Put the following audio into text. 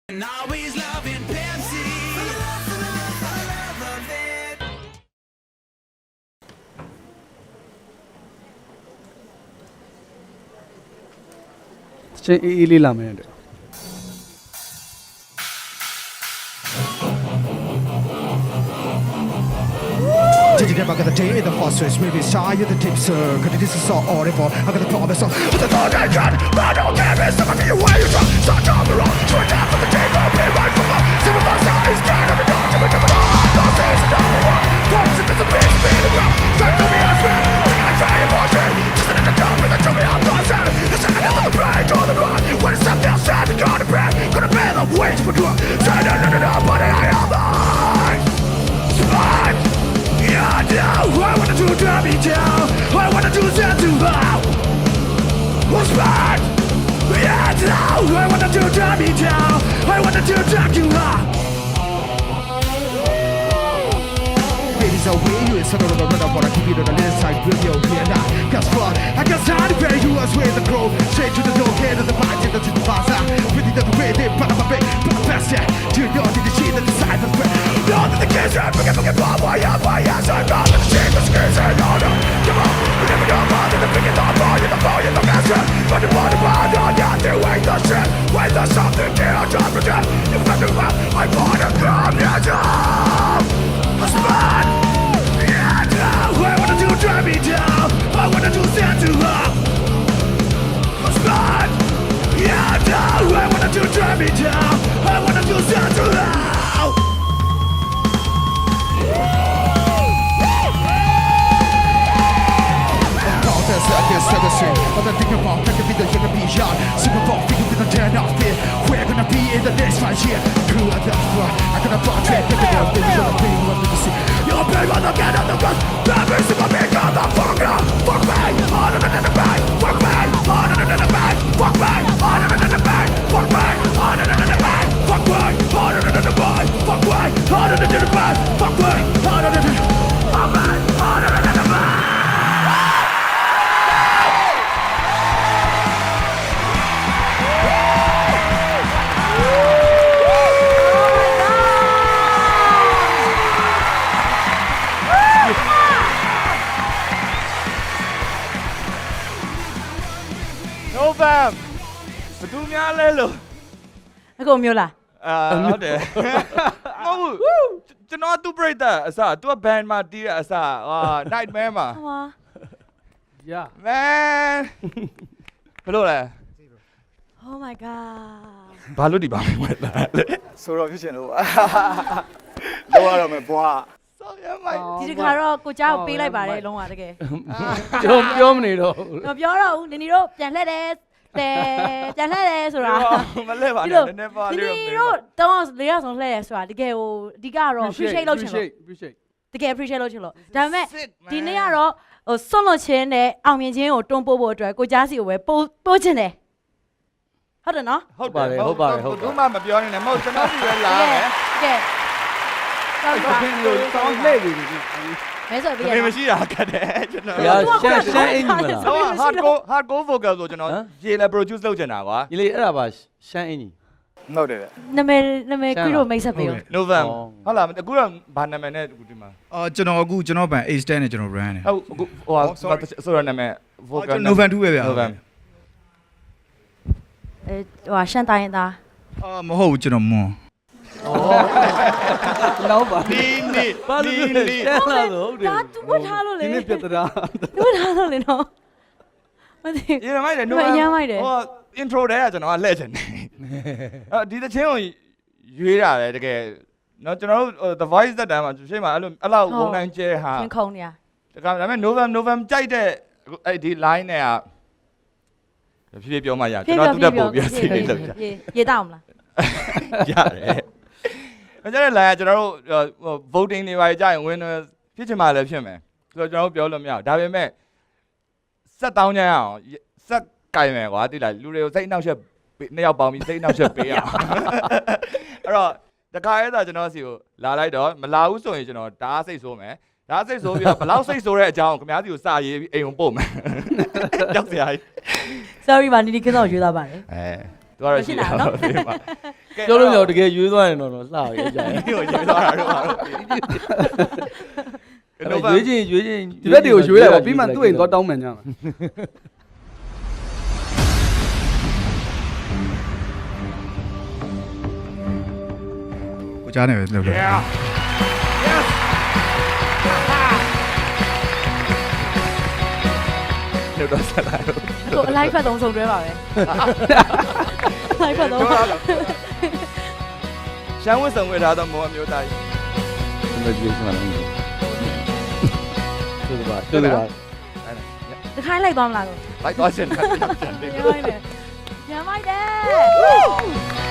And always loving Pepsi. For the love of it. ချင်းအေးအေးလေးလာမယ်တဲ့ Did you never get the day in the phosphorus? Maybe it's shy of the tips, sir. Cause this is so audible. I got the promise of the thought I got. I don't care if some of you way you talk. Start on the road. Try down for the day. I'll pay right for the civil eyes. Scared of the dog. To become a dog. Don't say it's a dog. Don't say it's a bitch. Beat it up. Try to be a friend. I try to watch it. Just let the dog with the trouble. I'm not sad. It's a hell of the pride. On the run. When it's something outside, we got a brand. Gonna bear the weight for good. Say no, but I am mine. Smart. Yeah, no, I wanna do drop me down. I wanna do that to how. What's bad? Yeah, no, I wanna do drop me down. I wanna do drop you how. Ladies are way you is sort of a run up what I keep it on the left side with your here now. Guess what? I got time to pay you as way the crow. Straight to the door, get to the party, to the bazaar. With the way they put up a bit, put a best yeah. Do you know the shit that the side of the no, that the kids are forget Bob, why I'm not the shit, the scares and no, come on, we never know about the big and the bar, the bar, the master, but the body bar, no, yeah, they wait the shit, wait the something, get on top of that, you got to run, I bought a gun, yeah, job, what's bad, yeah, no, I wanna do drive me down, I wanna do stand to up, what's bad, yeah, no, I wanna do drive me down, I wanna do stand to up. I can't say the same, but I think about that could be the younger beyond. Singapore, thinking with the turn off here. We're gonna be in the next 5 years. Crew at the floor, I'm gonna buy track, pick it up, baby, you're a big one to see. You're a big one to get on the bus. Never see my big on the fuck up. Fuck me, harder than the bag. Fuck me, harder than the bag. Fuck me, harder than the bag. Fuck me, harder than the bag. Fuck me, harder than the bag. Fuck me, harder than the bag. Fuck me, harder than the bag. Fuck me, harder than the bag. No fam ဘသူများလဲလို့ အကုန်မျိုးလား ဟုတ်တယ်မဟုတ်ဘူးကျွန်တော်သူ့ပြိတ္တာအစားသူက band မှာတီးတဲ့အစားဟာ nightmare မှာ ဟော yeah man ဘယ်လိုလဲ Oh my god ဘာလို့ဒီပါမလဲလဲ ဆိုတော့ဖြစ်ချင်လို့လောရတော့မယ်ဘွား ဆောင်းရမိုက် ဒီတစ်ခါတော့ကိုကြားကိုပေးလိုက်ပါတယ်လုံးဝတကယ် ပြောမနေတော့ မပြောတော့ဘူးနင်တို့ပြန်လှည့်တယ်ပြန်လှည့်တယ်ဆိုတာ မလဲပါနဲ့နည်းနည်းပါ န လေး င် တော့ တို့တော့၄ယောက်ဆုံးလှည့်တယ်ဆိုတာတကယ်ဟိုအဓိကတော့ appreciate လုပ်ချင်လို့ appreciate တကယ် appreciate လုပ်ချင်လို့ဒါပေမဲ့ဒီနေ့ကတော့ဟိုဆွန့်လွတ်ခြင်းနဲ့အောင်မြင်ခြင်းကိုတွန်းပို့ဖို့အတွက်ကိုကြားစီကိုပဲပို့ချင်တယ်ဟုတ်တယ်နော် ဟုတ်ပါတယ်ဟုတ်ပါတယ်ဟုတ်ဘူးမှမပြောနေနဲ့မဟုတ်ကျွန်တော်ဒီပဲလာမယ် ကဲတော့ အဖေလို့တောင်းလှည့်နေပြီ မဲဆိုပြီးရ မ နော် မရှိတာကတဲ့ကျွန်တော် ရရှမ်းအင်ကြီးမလား ဟို hardcore vocal ဆိုကျွန်တော်ရေလဲ produce လုပ်ချင်တာကွာ ဒီလေအဲ့ဒါပါရှမ်းအင်ကြီး ဟုတ်တယ်ဗျ နာမည်ခွေးတို့မိတ်ဆက်ပေးဦး November ဟုတ်လားအခုတော့ဘာနာမည်နဲ့အခုဒီမှာ ကျွန်တော်ဘန် H10 နဲ့ကျွန်တော် brand နေ ဟုတ်အခုဟိုဟာဆိုရနာမည် vocal November 2ပဲဗျ November ဟိုရှမ်းတိုင်းသား မဟုတ်ဘူးကျွန်တော်မွန် နောက်ပါ ဒီနေ့ ဘာလို့လဲရှမ်းလာဆိုဟုတ်တယ် ဒါသူဝတ်ထားလို့လေ ဒီနေ့ပြတ်တာ သူဝတ်ထားလို့လေနော်မသိ ရေမိုက်တယ် ဟိုအရမ်းမိုက်တယ် ဟို intro တဲ့ကကျွန်တော်ကလှည့်ချင်တယ်ဒီတစ်ချင်းကိုရွေးရတယ်တကယ်နော်ကျွန်တော်တို့ the voice တက်တန်းမှာရှေ့မှာအဲ့လောက်ဝုန်းတိုင်းကျဲဟာ ရင်ခုန်နေရ ဒါပေမဲ့ November ကြိုက်တဲ့အဲ့ဒီ line နဲ့ကဖြည်းဖြည်းပြောမှရကျွန်တော်တူတက်ပို့ပြီးစီးလေးလောက်ကြ ရေတောက်မလား ရတယ်။ကျွန်တော်လည်းကျွန်တော်တို့ voting တွေပါကြာရင် winner ဖြစ်ချင်မှလည်းဖြစ်မယ်။ဆိုတော့ကျွန်တော်တို့ပြောလို့မရဘူး။ဒါပေမဲ့ဆက်တောင်းကြရအောင်ဆက်ကင်မယ်ကွာတိလိုက်လူတွေကိုစိတ်အနှောက်အယှက်နှစ်ယောက်ပေါင်းပြီးစိတ်အနှောက်အယှက်ပေးရအောင်။အဲ့တော့တခါရဲသာကျွန်တော်စီကိုလာလိုက်တော့မလာဘူးဆိုရင်ကျွန်တော်ဒါစိတ်ဆိုးမယ်။ဒါစိတ်ဆိုးပြီးတော့ဘလောက်စိတ်ဆိုးတဲ့အကြောင်းကိုခင်ဗျားစီကိုစာရေးပြီးအိမ်ကိုပို့မယ်။ကြောက်စရာကြီး sorry ပါနီဒီကင်းတော့ရွေးသားပါတယ် အဲ သူကတော့ရှိတာနော် ပြောလို့တော့တကယ်ရွေးသွားရင်တော့လှရဲကြတယ် ဒီကိုရေးသွားတာတော့ ရွေးချင်းရွေးချင်း ဒီဘက်တွေကိုရွေးလိုက်ပါပြီးမှသူ့အိမ်သွားတောင်းမှန်ကြမှာ ကိုကြားနေပဲလုပ်လို့ လို့တော့ဆက်လာတော့ ကိုအလိုက်ဖက်သုံးစုံတွဲပါပဲအလိုက်ဖက်သုံး ရှမ်းဝတ်ဆောင်ဝတ်ထားတော့မောအမျိုးသားကြီး congratulations ပါလို့ကျိုးပါ တခိုင်းလိုက်သွားမလားကို လိုက်သွားရှင်တယ် ပြန်လိုက်တယ်ပြန်လိုက်တယ်